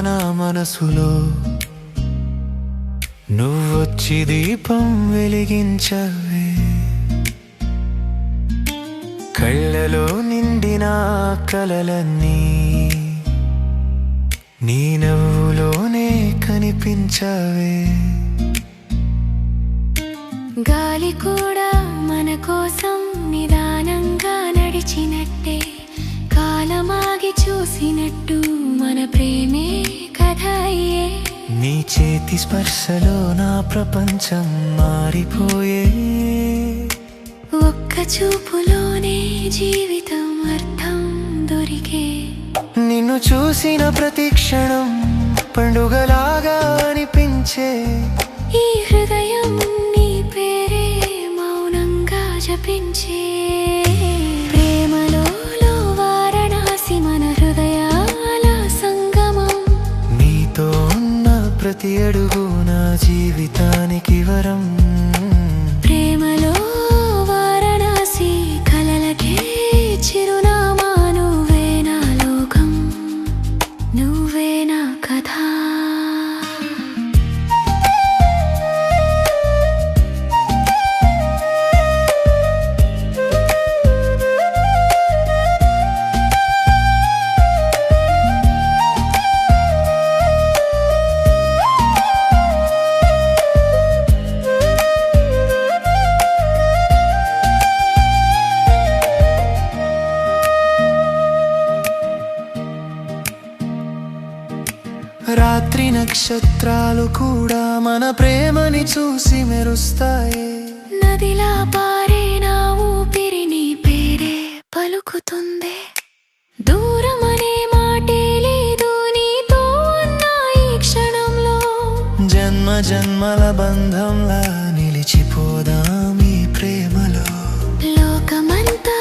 నా మనసులో నువ్వొచ్చి దీపం వెలిగించవే. కళ్ళలో నిండిన కలలన్నీ నీ నవ్వులోనే కనిపించవే. గాలి కూడా మన కోసం నిదానంగా నడిచినట్టే, కాలమాగి చూసినట్టు మన ప్రేమే కథ అయ్యే. నీ చేతి స్పర్శలో నా ప్రపంచం మారిపోయే. ఒక్క చూపులోనే జీవితం అర్థం దొరికే. నిన్ను చూసిన ప్రతి క్షణం పండుగలాగా అనిపించే. ఈ హృదయం నీ పేరే మౌనంగా జపించే. ప్రేమలో వారణాసి మన హృదయాల సంగమం. నీతో ఉన్న ప్రతి అడుగు నా జీవితానికి వరం. ప్రేమలో వారణాసి కలలకే చిరునామా. నువ్వే నా లోకం, నువ్వే నా కథ. రాత్రి నక్షత్రాలు కూడా మన ప్రేమని చూసి మెరుస్తాయి. నదిలా పారే నా ఊపిరి నీ పేరే పలుకుతుందే. దూరమనే మాటే లేదు నీతో ఉన్న ఈ క్షణంలో. జన్మ జన్మల బంధంలా నిలిచిపోదాం ఈ ప్రేమలో. లోకమంతా